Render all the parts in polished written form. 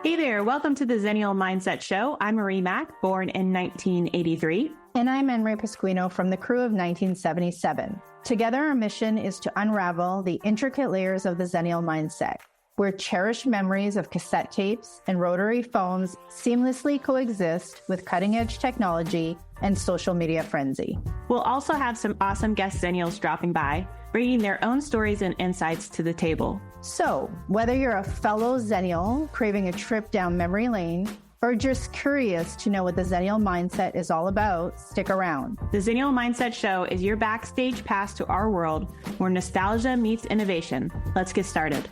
Hey there, welcome to the Xennial Mindset Show. I'm Marie Mack, born in 1983. And I'm Anne-Marie Pasquino from the crew of 1977. Together, our mission is to unravel the intricate layers of the Xennial mindset, where cherished memories of cassette tapes and rotary phones seamlessly coexist with cutting-edge technology and social media frenzy. We'll also have some awesome guest Xennials dropping by, bringing their own stories and insights to the table. So, whether you're a fellow Xennial craving a trip down memory lane, or just curious to know what the Xennial mindset is all about, stick around. The Xennial Mindset Show is your backstage pass to our world where nostalgia meets innovation. Let's get started.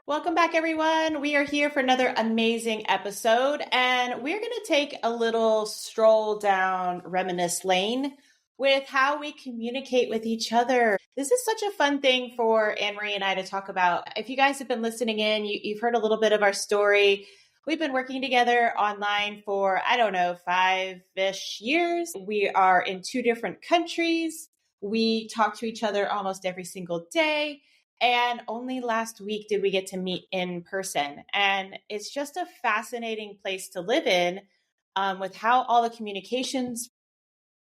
Welcome back, everyone. We are here for another amazing episode, and we're going to take a little stroll down reminisce lane with how we communicate with each other. This is such a fun thing for Anne-Marie and I to talk about. If you guys have been listening in, you've heard a little bit of our story. We've been working together online for, 5-ish years. We are in 2 different countries. We talk to each other almost every single day. And only last week did we get to meet in person. And it's just a fascinating place to live in with how all the communications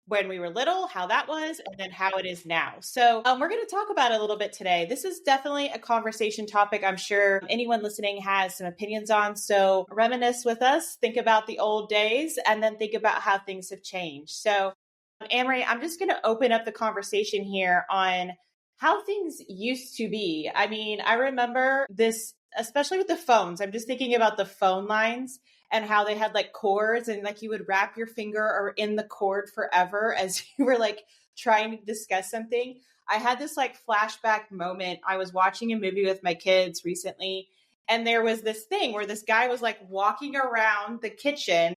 when we were little, how that was, and then how it is now. So we're going to talk about it a little bit today. This is definitely a conversation topic I'm sure anyone listening has some opinions on. So reminisce with us, think about the old days, and then think about how things have changed. So Anne-Marie, I'm just going to open up the conversation here on how things used to be. I mean, I remember this, especially with the phones. I'm just thinking about the phone lines and how they had like cords and like you would wrap your finger or in the cord forever as you were like trying to discuss something. I had this like flashback moment. I was watching a movie with my kids recently, and there was this thing where this guy was like walking around the kitchen,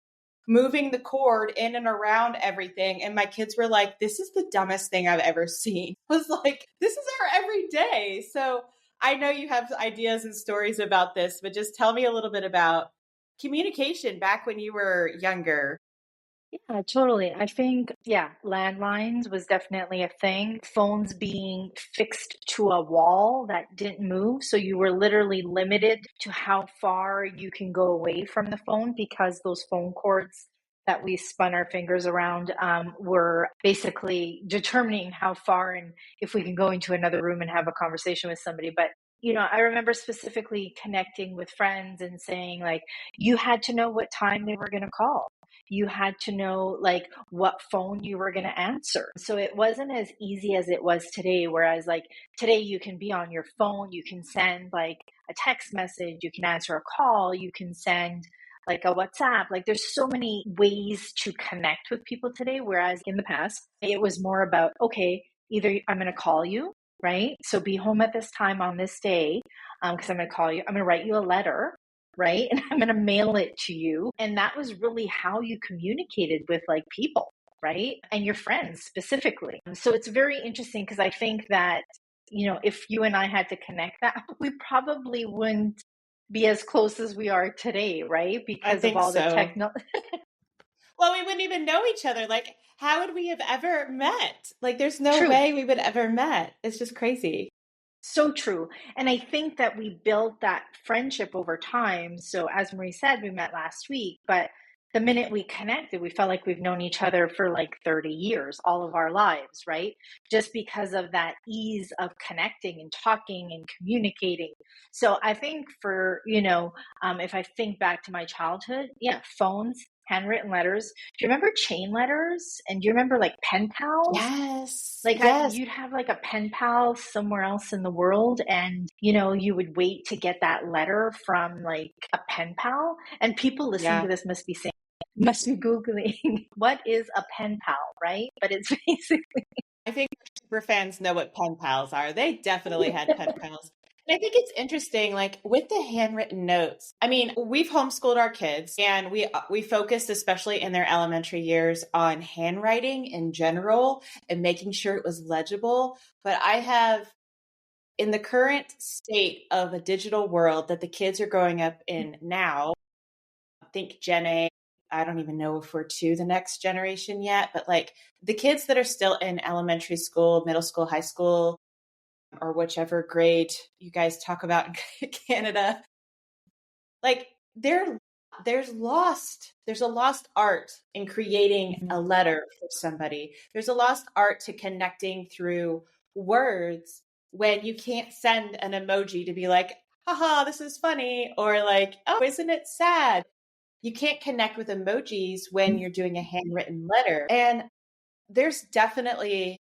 moving the cord in and around everything. And my kids were like, this is the dumbest thing I've ever seen. I was like, this is our everyday. So I know you have ideas and stories about this, but just tell me a little bit about communication back when you were younger. Yeah, totally. I think, landlines was definitely a thing. Phones being fixed to a wall that didn't move. So you were literally limited to how far you can go away from the phone because those phone cords that we spun our fingers around were basically determining how far and if we can go into another room and have a conversation with somebody. But I remember specifically connecting with friends and saying, like, you had to know what time they were going to call. You had to know like what phone you were going to answer. So it wasn't as easy as it was today. Whereas like today you can be on your phone, you can send like a text message, you can answer a call, you can send like a WhatsApp. Like there's so many ways to connect with people today. Whereas in the past, it was more about, okay, either I'm going to call you, right? So be home at this time on this day because I'm going to call you. I'm going to write you a letter, right? And I'm going to mail it to you. And that was really how you communicated with like people, right? And your friends specifically. So it's very interesting because I think that, if you and I had to connect that, we probably wouldn't be as close as we are today, right? Because of all the technology. Well, we wouldn't even know each other. Like, how would we have ever met? Like, there's no True. way we would ever met. It's just crazy. So true. And I think that we built that friendship over time. So as Marie said, we met last week, but the minute we connected, we felt like we've known each other for like 30 years, all of our lives, right? Just because of that ease of connecting and talking and communicating. So I think for, if I think back to my childhood, phones, handwritten letters. Do you remember chain letters? And do you remember like pen pals? Yes. Like yes. you'd have like a pen pal somewhere else in the world and, you would wait to get that letter from like a pen pal. And people listening to this must be Googling, what is a pen pal, right? But it's basically... I think super fans know what pen pals are. They definitely had pen pals. And I think it's interesting, like with the handwritten notes. I mean, we've homeschooled our kids and we focused, especially in their elementary years, on handwriting in general and making sure it was legible. But I have, in the current state of a digital world that the kids are growing up in now, I think Gen A, I don't even know if we're to the next generation yet, but like the kids that are still in elementary school, middle school, high school, or whichever grade you guys talk about in Canada. Like there's a lost art in creating a letter for somebody. There's a lost art to connecting through words when you can't send an emoji to be like, haha, this is funny, or like, oh, isn't it sad? You can't connect with emojis when you're doing a handwritten letter. And there's definitely,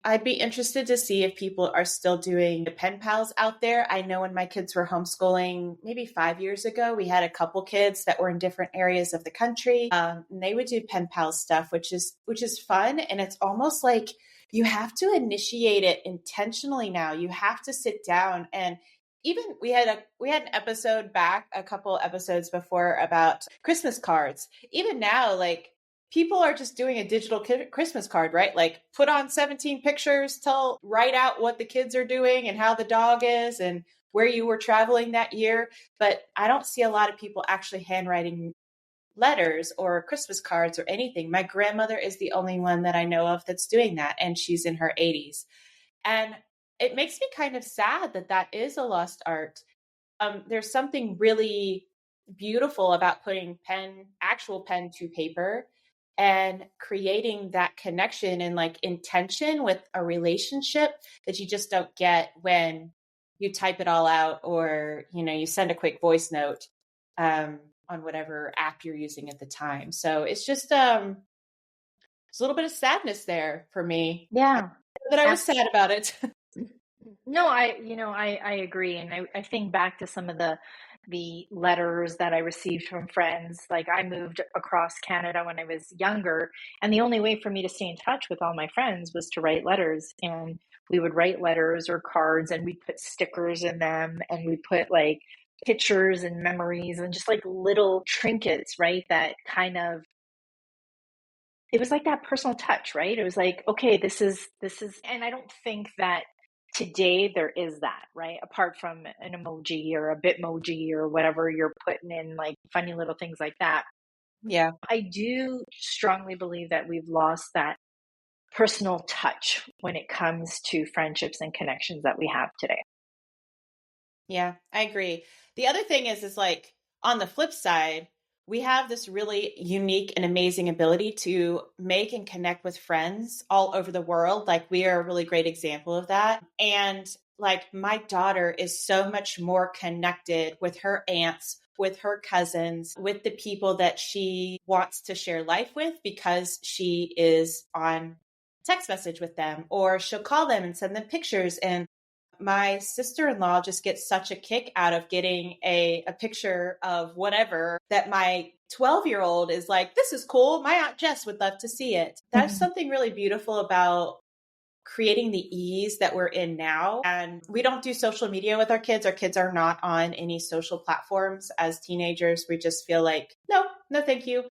I'd be interested to see if people are still doing the pen pals out there. I know when my kids were homeschooling, maybe 5 years ago, we had a couple kids that were in different areas of the country. And they would do pen pal stuff, which is fun. And it's almost like you have to initiate it intentionally now. You have to sit down, and even we had an episode back a couple episodes before about Christmas cards. Even now, like, people are just doing a digital Christmas card, right? Like, put on 17 pictures, write out what the kids are doing and how the dog is and where you were traveling that year. But I don't see a lot of people actually handwriting letters or Christmas cards or anything. My grandmother is the only one that I know of that's doing that, and she's in her 80s. And it makes me kind of sad that that is a lost art. There's something really beautiful about putting actual pen to paper and creating that connection and like intention with a relationship that you just don't get when you type it all out, or, you send a quick voice note on whatever app you're using at the time. So it's just, there's a little bit of sadness there for me. Yeah. That I was sad about it. No, I agree. And I think back to some of the letters that I received from friends. Like, I moved across Canada when I was younger, and the only way for me to stay in touch with all my friends was to write letters. And we would write letters or cards, and we'd put stickers in them, and we put like pictures and memories and just like little trinkets, right? That kind of, it was like that personal touch, right? It was like, okay, this is, and I don't think that today there is that, right? Apart from an emoji or a bitmoji or whatever you're putting in, like funny little things like that. Yeah. I do strongly believe that we've lost that personal touch when it comes to friendships and connections that we have today. Yeah, I agree. The other thing is like, on the flip side, we have this really unique and amazing ability to make and connect with friends all over the world. Like, we are a really great example of that. And like, my daughter is so much more connected with her aunts, with her cousins, with the people that she wants to share life with, because she is on text message with them, or she'll call them and send them pictures. And my sister-in-law just gets such a kick out of getting a picture of whatever, that my 12-year-old is like, this is cool. My Aunt Jess would love to see it. There's something really beautiful about creating the ease that we're in now. And we don't do social media with our kids. Our kids are not on any social platforms as teenagers. We just feel like, no, thank you.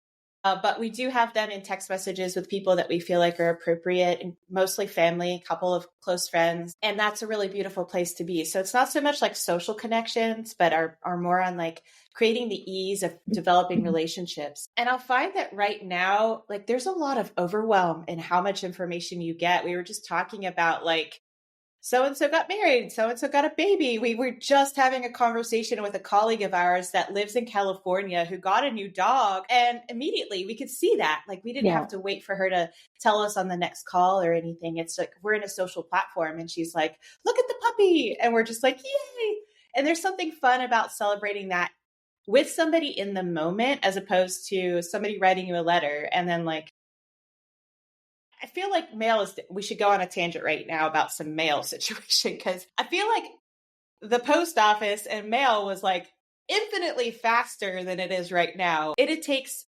But we do have them in text messages with people that we feel like are appropriate, and mostly family, a couple of close friends. And that's a really beautiful place to be. So it's not so much like social connections, but are more on like creating the ease of developing relationships. And I'll find that right now, like, there's a lot of overwhelm in how much information you get. We were just talking about like, so-and-so got married, so-and-so got a baby. We were just having a conversation with a colleague of ours that lives in California who got a new dog. And immediately we could see that. Like, we didn't have to wait for her to tell us on the next call or anything. It's like, we're in a social platform and she's like, look at the puppy. And we're just like, yay. And there's something fun about celebrating that with somebody in the moment, as opposed to somebody writing you a letter and then like, I feel like we should go on a tangent right now about some mail situation, because I feel like the post office and mail was like infinitely faster than it is right now. It takes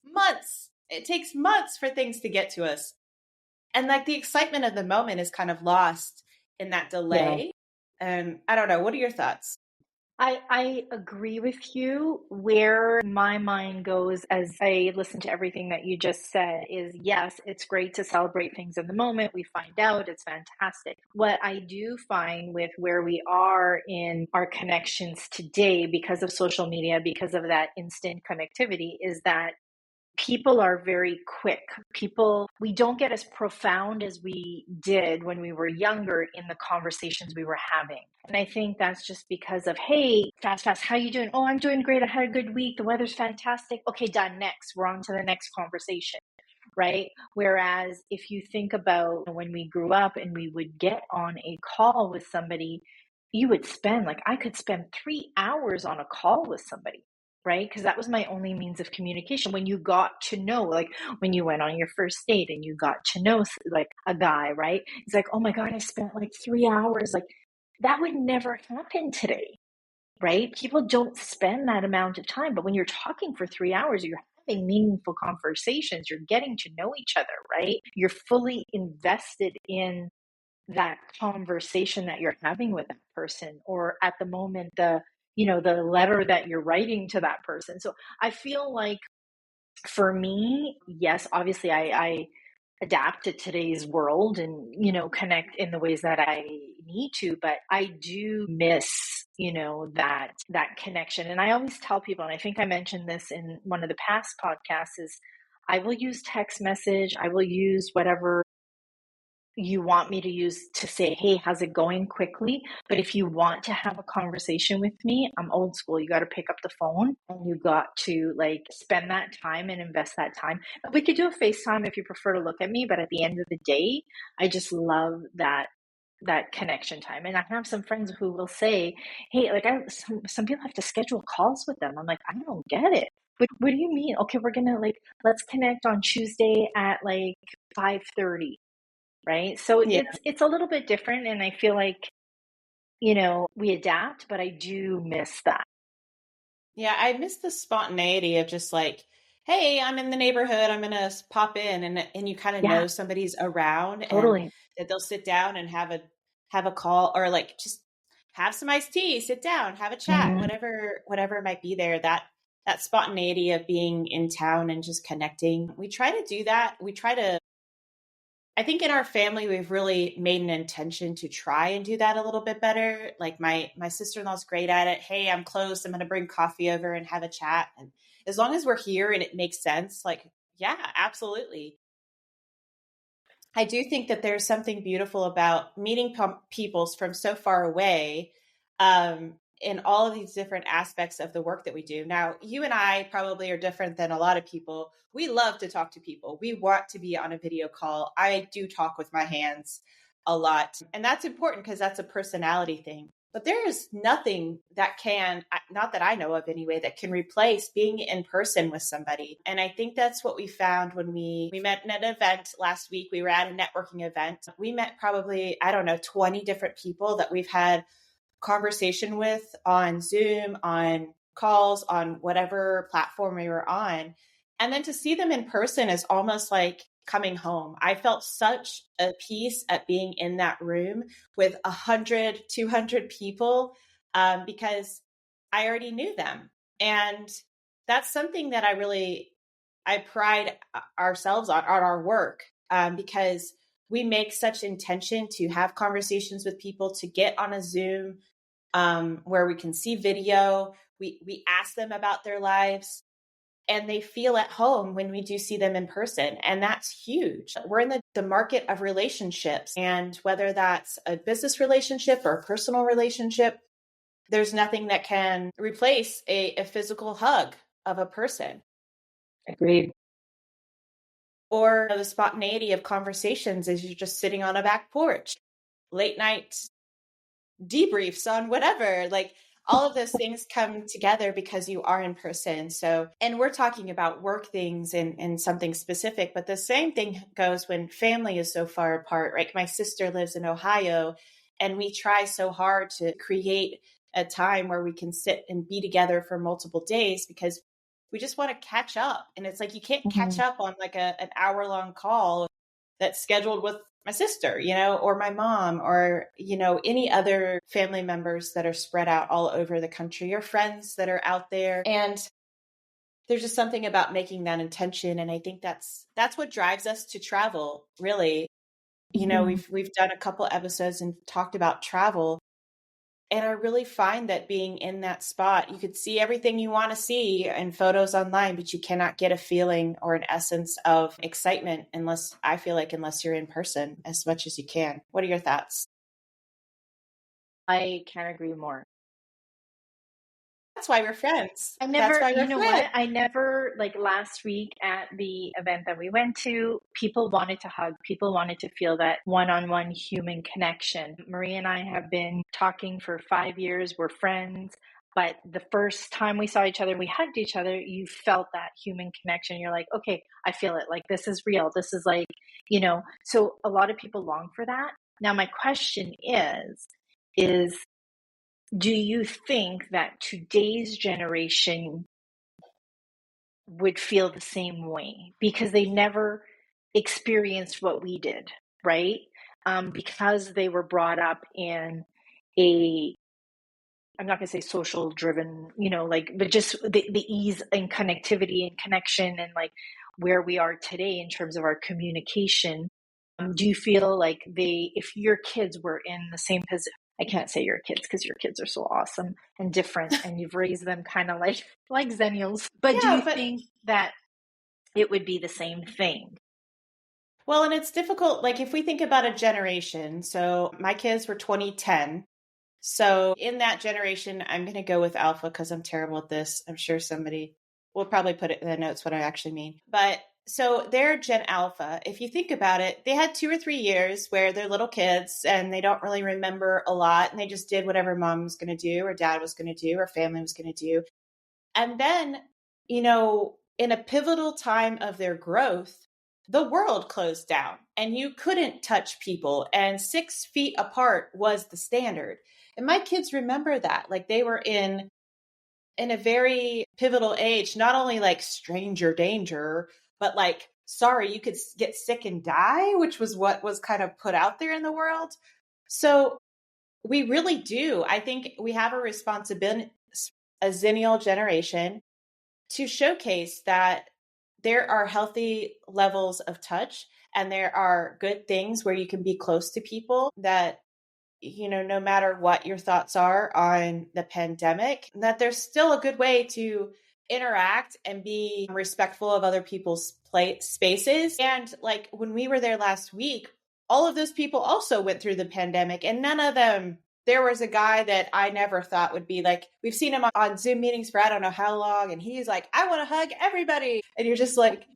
months. It takes months for things to get to us. And like, the excitement of the moment is kind of lost in that delay. Yeah. And I don't know. What are your thoughts? I agree with you. Where my mind goes as I listen to everything that you just said is, yes, it's great to celebrate things in the moment. We find out, it's fantastic. What I do find with where we are in our connections today, because of social media, because of that instant connectivity, is that people are very quick. We don't get as profound as we did when we were younger in the conversations we were having. And I think that's just because of, hey, fast, how you doing? Oh, I'm doing great. I had a good week. The weather's fantastic. Okay, done. Next. We're on to the next conversation. Right? Whereas if you think about when we grew up and we would get on a call with somebody, I could spend 3 hours on a call with somebody, right? Because that was my only means of communication. When you got to know, like when you went on your first date and you got to know like a guy, right? It's like, oh my God, I spent like 3 hours. Like that would never happen today, right? People don't spend that amount of time, but when you're talking for 3 hours, you're having meaningful conversations, you're getting to know each other, right? You're fully invested in that conversation that you're having with that person, or at the moment, the letter that you're writing to that person. So I feel like for me, yes, obviously I adapt to today's world and, connect in the ways that I need to, but I do miss, that connection. And I always tell people, and I think I mentioned this in one of the past podcasts, is I will use text message, I will use whatever you want me to use to say, hey, how's it going, quickly. But if you want to have a conversation with me, I'm old school. You got to pick up the phone and you got to like spend that time and invest that time. We could do a FaceTime if you prefer to look at me, but at the end of the day, I just love that connection time. And I have some friends who will say, hey, like some people have to schedule calls with them. I'm like, I don't get it. What do you mean? Okay, we're gonna let's connect on Tuesday at like 5:30. Right. So Yeah. it's a little bit different. And I feel like, we adapt, but I do miss that. Yeah, I miss the spontaneity of just like, hey, I'm in the neighborhood. I'm gonna pop in, and you kind of Yeah, know somebody's around, and totally. that they'll sit down and have a call, or like just have some iced tea, sit down, have a chat, Mm, whatever might be there. That spontaneity of being in town and just connecting. We try to do that. I think in our family, we've really made an intention to try and do that a little bit better. Like my sister-in-law's great at it. Hey, I'm close. I'm going to bring coffee over and have a chat. And as long as we're here and it makes sense, like, yeah, absolutely. I do think that there's something beautiful about meeting peoples from so far away, in all of these different aspects of the work that we do. Now, you and I probably are different than a lot of people. We love to talk to people. We want to be on a video call. I do talk with my hands a lot, and that's important because that's a personality thing. But there is nothing that can, not that I know of anyway, that can replace being in person with somebody. And I think that's what we found when we met at an event last week. We were at a networking event. We met probably, I don't know, 20 different people that we've had conversation with on Zoom, on calls, on whatever platform we were on. And then to see them in person is almost like coming home. I felt such a peace at being in that room with 100, 200 people, because I already knew them. And that's something that I pride ourselves on our work, because we make such intention to have conversations with people, to get on a Zoom, where we can see video. We ask them about their lives, and they feel at home when we do see them in person. And that's huge. We're in the market of relationships. And whether that's a business relationship or a personal relationship, there's nothing that can replace a physical hug of a person, agreed. or the spontaneity of conversations as you're just sitting on a back porch, late night debriefs on whatever. Like all of those things come together because you are in person. So, and we're talking about work things and something specific, but the same thing goes when family is so far apart, right? My sister lives in Ohio, and we try so hard to create a time where we can sit and be together for multiple days, because we just want to catch up. And it's like, you can't catch Mhm. up on like an hour long call that's scheduled with my sister, or my mom, or, any other family members that are spread out all over the country, or friends that are out there. And there's just something about making that intention. And I think that's what drives us to travel, really. Mhm. We've done a couple episodes and talked about travel. And I really find that being in that spot, you could see everything you want to see in photos online, but you cannot get a feeling or an essence of excitement unless you're in person as much as you can. What are your thoughts? I can't agree more. That's why we're friends. I That's never, why you we're know what? friends. I never, like last week at the event that we went to, people wanted to hug. People wanted to feel that one on one human connection. Marie and I have been talking for 5 years. We're friends. But the first time we saw each other, we hugged each other, you felt that human connection. You're like, okay, I feel it. Like, this is real. This is like, so a lot of people long for that. Now, my question is, do you think that today's generation would feel the same way because they never experienced what we did, right? Because they were brought up in a, I'm not going to say social driven, but just the ease and connectivity and connection and like where we are today in terms of our communication. Do you feel like if your kids were in the same position? I can't say your kids because your kids are so awesome and different and you've raised them kind of like Xennials. But do Yeah, you but think that it would be the same thing? well, and it's difficult. Like if we think about a generation, so my kids were 2010. So in that generation, I'm going to go with alpha because I'm terrible at this. I'm sure somebody will probably put it in the notes what I actually mean. But so they're Gen Alpha. If you think about it, they had 2 or 3 years where they're little kids and they don't really remember a lot. And they just did whatever mom was going to do or dad was going to do or family was going to do. And then, in a pivotal time of their growth, the world closed down and you couldn't touch people, and 6 feet apart was the standard. And my kids remember that. Like they were in a very pivotal age, not only like stranger danger, but like, sorry, you could get sick and die, which was what was kind of put out there in the world. So we really do. I think we have a responsibility, a Xennial generation, to showcase that there are healthy levels of touch and there are good things where you can be close to people that, no matter what your thoughts are on the pandemic, that there's still a good way to interact and be respectful of other people's spaces. And like when we were there last week, all of those people also went through the pandemic, and none of them, there was a guy that I never thought would be like, we've seen him on Zoom meetings for I don't know how long, and he's like, I want to hug everybody. And you're just like,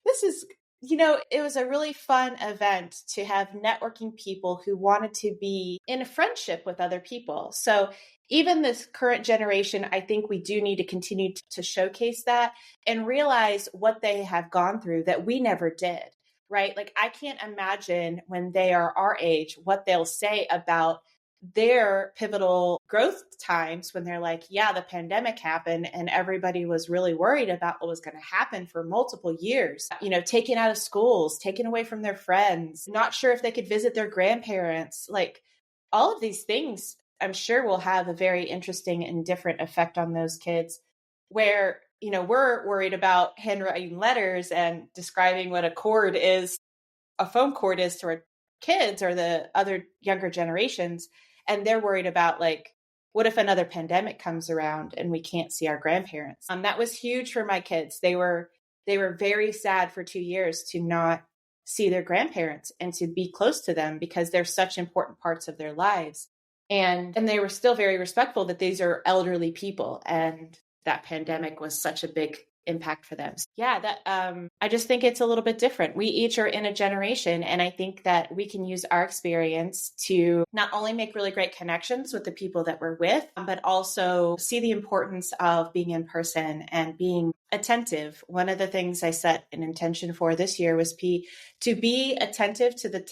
this is, it was a really fun event to have networking people who wanted to be in a friendship with other people. So even this current generation, I think we do need to continue to showcase that and realize what they have gone through that we never did, right? Like I can't imagine when they are our age, what they'll say about their pivotal growth times when they're like, yeah, the pandemic happened and everybody was really worried about what was going to happen for multiple years, taken out of schools, taken away from their friends, not sure if they could visit their grandparents. Like all of these things, I'm sure will have a very interesting and different effect on those kids where, we're worried about handwriting letters and describing what a phone cord is to our kids or the other younger generations. And they're worried about like, what if another pandemic comes around and we can't see our grandparents? That was huge for my kids. They were very sad for 2 years to not see their grandparents and to be close to them because they're such important parts of their lives. And they were still very respectful that these are elderly people and that pandemic was such a big impact for them. Yeah, that I just think it's a little bit different. We each are in a generation, and I think that we can use our experience to not only make really great connections with the people that we're with, but also see the importance of being in person and being attentive. One of the things I set an intention for this year was to be attentive to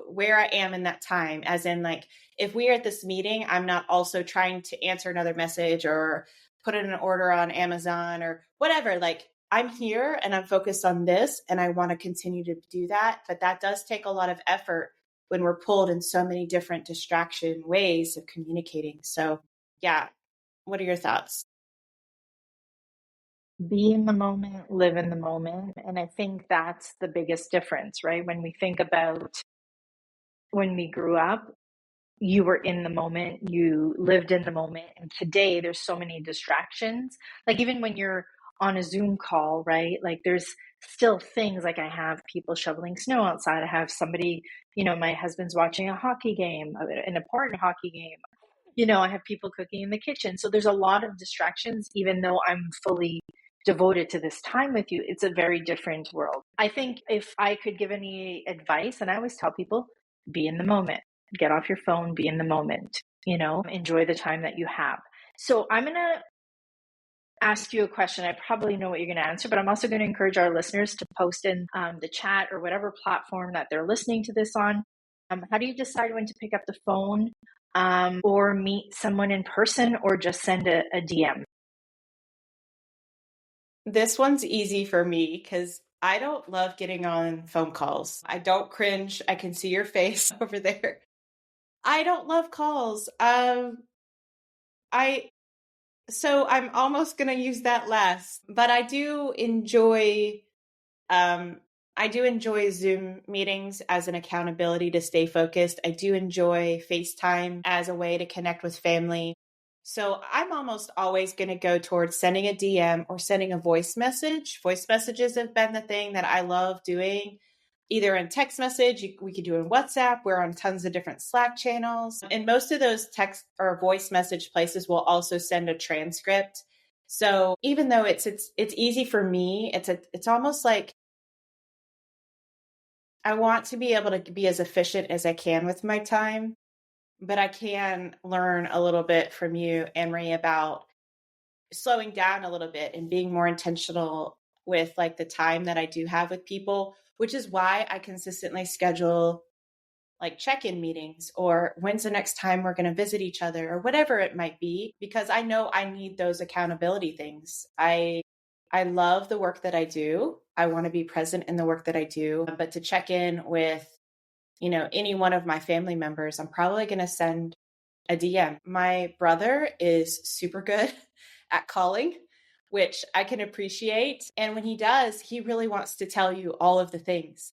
where I am in that time, as in like if we are at this meeting, I'm not also trying to answer another message or put in an order on Amazon or whatever. Like I'm here and I'm focused on this and I want to continue to do that. But that does take a lot of effort when we're pulled in so many different distraction ways of communicating. So yeah. What are your thoughts? Be in the moment, live in the moment. And I think that's the biggest difference, right? When we think about when we grew up, you were in the moment, you lived in the moment. And today there's so many distractions. Like even when you're on a Zoom call, right? Like there's still things, like I have people shoveling snow outside. I have somebody, my husband's watching a hockey game, an important hockey game. I have people cooking in the kitchen. So there's a lot of distractions, even though I'm fully devoted to this time with you. It's a very different world. I think if I could give any advice, and I always tell people, be in the moment, get off your phone, be in the moment, enjoy the time that you have. So I'm going to ask you a question. I probably know what you're going to answer, but I'm also going to encourage our listeners to post in the chat or whatever platform that they're listening to this on. How do you decide when to pick up the phone or meet someone in person or just send a DM? This one's easy for me because I don't love getting on phone calls. I don't cringe. I can see your face over there. I don't love calls. So I'm almost going to use that last, but I do enjoy Zoom meetings as an accountability to stay focused. I do enjoy FaceTime as a way to connect with family. So I'm almost always going to go towards sending a DM or sending a voice message. Voice messages have been the thing that I love doing, either in text message, we could do in WhatsApp. We're on tons of different Slack channels. And most of those text or voice message places will also send a transcript. So even though it's easy for me, it's almost like I want to be able to be as efficient as I can with my time, but I can learn a little bit from you, Anne-Marie, about slowing down a little bit and being more intentional with like the time that I do have with people, which is why I consistently schedule like check-in meetings or when's the next time we're going to visit each other or whatever it might be, because I know I need those accountability things. I love the work that I do. I want to be present in the work that I do, but to check in with, any one of my family members, I'm probably going to send a DM. My brother is super good at calling, which I can appreciate. And when he does, he really wants to tell you all of the things.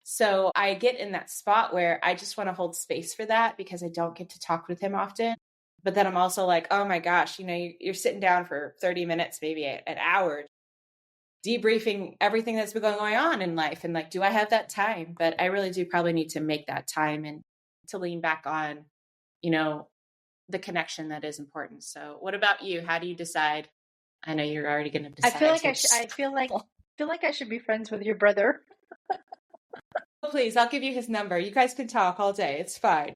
So I get in that spot where I just want to hold space for that because I don't get to talk with him often. But then I'm also like, oh my gosh, you're sitting down for 30 minutes, maybe an hour, debriefing everything that's been going on in life. And like, do I have that time? But I really do probably need to make that time and to lean back on, the connection that is important. So what about you? How do you decide? I know you're already going to decide. I feel like I should be friends with your brother. Please, I'll give you his number. You guys can talk all day. It's fine.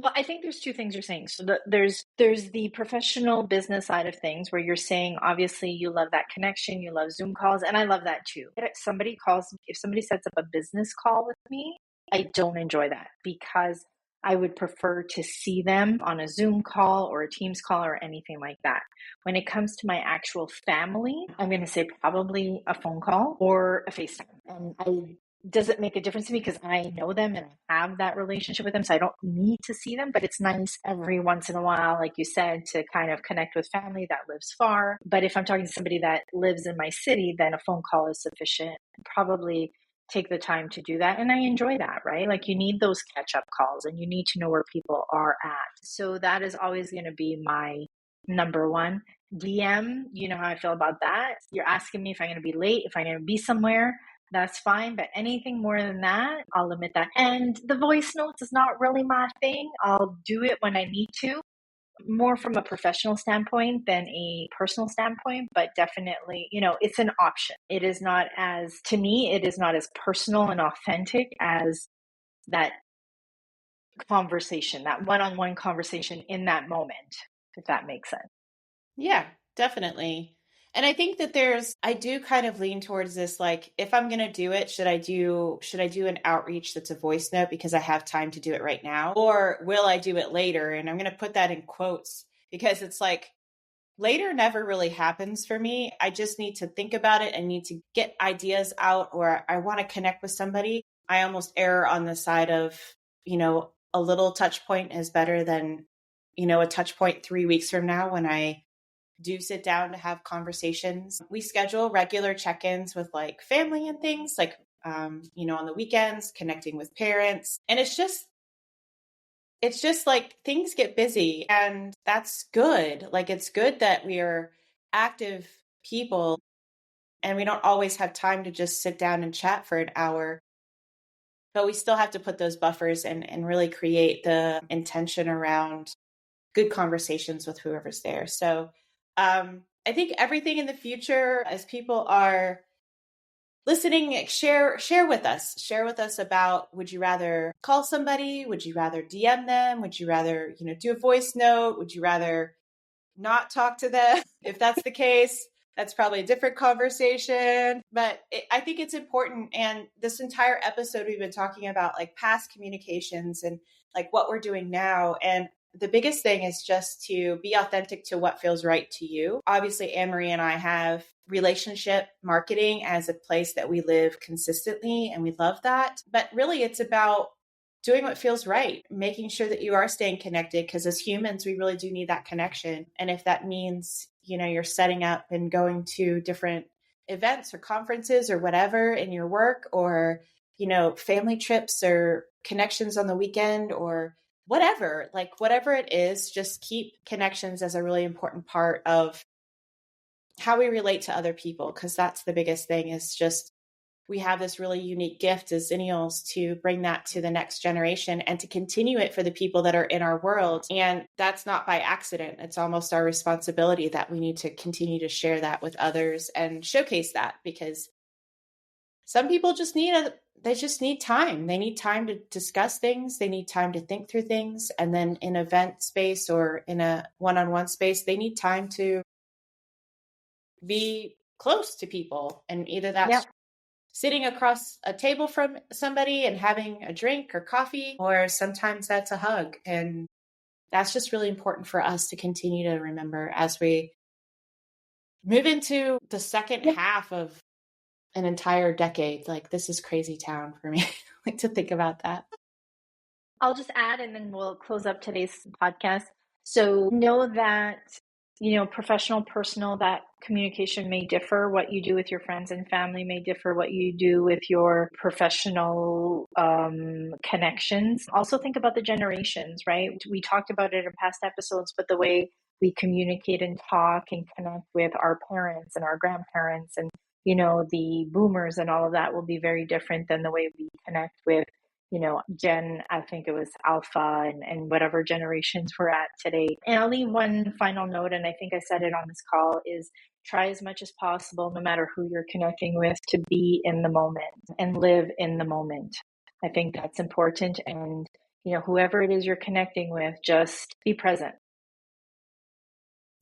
Well, I think there's two things you're saying. So there's the professional business side of things where you're saying, obviously, you love that connection, you love Zoom calls, and I love that too. If somebody sets up a business call with me, I don't enjoy that because I would prefer to see them on a Zoom call or a Teams call or anything like that. When it comes to my actual family, I'm going to say probably a phone call or a FaceTime. And does it make a difference to me because I know them and I have that relationship with them, so I don't need to see them, but it's nice every once in a while, like you said, to kind of connect with family that lives far. But if I'm talking to somebody that lives in my city, then a phone call is sufficient. Probably take the time to do that. And I enjoy that, right? Like you need those catch-up calls and you need to know where people are at. So that is always going to be my number one. DM, you know how I feel about that. You're asking me if I'm going to be late, if I'm going to be somewhere. That's fine, but anything more than that, I'll limit that. And the voice notes is not really my thing. I'll do it when I need to, more from a professional standpoint than a personal standpoint, but definitely, it's an option. It is not to me, it is not as personal and authentic as that conversation, that one-on-one conversation in that moment, if that makes sense. Yeah, definitely. And I think that I do kind of lean towards this, like, if I'm going to do it, should I do an outreach that's a voice note because I have time to do it right now? Or will I do it later? And I'm going to put that in quotes because it's like later never really happens for me. I just need to think about it. I need to get ideas out, or I want to connect with somebody. I almost err on the side of, a little touch point is better than, a touch point 3 weeks from now when I do sit down to have conversations. We schedule regular check-ins with like family and things like, on the weekends, connecting with parents. And it's just, it's just like things get busy, and that's good. Like, it's good that we are active people and we don't always have time to just sit down and chat for an hour, but we still have to put those buffers and really create the intention around good conversations with whoever's there. So I think everything in the future, as people are listening, share with us about, would you rather call somebody? Would you rather DM them? Would you rather, do a voice note? Would you rather not talk to them? If that's the case, that's probably a different conversation. But I think it's important. And this entire episode, we've been talking about like past communications and like what we're doing now. And the biggest thing is just to be authentic to what feels right to you. Obviously, Anne-Marie and I have relationship marketing as a place that we live consistently, and we love that. But really, it's about doing what feels right, making sure that you are staying connected, because as humans, we really do need that connection. And if that means, you're setting up and going to different events or conferences or whatever in your work, or, family trips or connections on the weekend or whatever, like whatever it is, just keep connections as a really important part of how we relate to other people. Because that's the biggest thing, is just we have this really unique gift as Xennials to bring that to the next generation and to continue it for the people that are in our world. And that's not by accident. It's almost our responsibility that we need to continue to share that with others and showcase that, because some people just need time. They need time to discuss things. They need time to think through things. And then in an event space or in a one-on-one space, they need time to be close to people. And either that's sitting across a table from somebody and having a drink or coffee, or sometimes that's a hug. And that's just really important for us to continue to remember as we move into the second half of an entire decade. Like, this is crazy town for me. Like to think about that. I'll just add, and then we'll close up today's podcast. So know that, professional, personal, that communication may differ. What you do with your friends and family may differ. What you do with your professional connections. Also think about the generations, right? We talked about it in past episodes, but the way we communicate and talk and connect with our parents and our grandparents and, the boomers and all of that will be very different than the way we connect with, Gen, I think it was Alpha and whatever generations we're at today. And I'll leave one final note, and I think I said it on this call, is try as much as possible, no matter who you're connecting with, to be in the moment and live in the moment. I think that's important. And, whoever it is you're connecting with, just be present.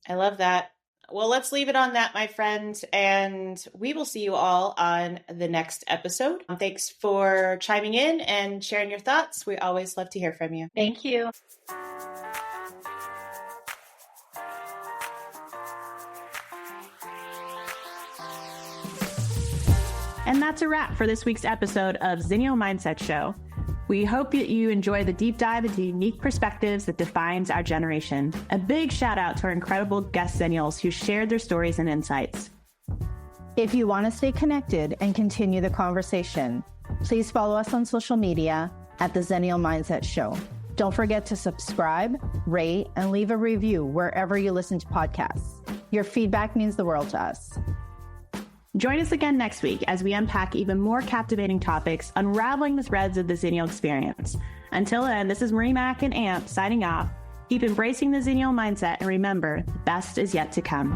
I love that. Well, let's leave it on that, my friends, and we will see you all on the next episode. Thanks for chiming in and sharing your thoughts. We always love to hear from you. Thank you. And that's a wrap for this week's episode of Xennial Mindset Show. We hope that you enjoy the deep dive into unique perspectives that defines our generation. A big shout out to our incredible guest Xennials who shared their stories and insights. If you want to stay connected and continue the conversation, please follow us on social media at the Xennial Mindset Show. Don't forget to subscribe, rate, and leave a review wherever you listen to podcasts. Your feedback means the world to us. Join us again next week as we unpack even more captivating topics, unraveling the threads of the Xennial experience. Until then, this is Marie, Mack and Amp signing off. Keep embracing the Xennial mindset, and remember, the best is yet to come.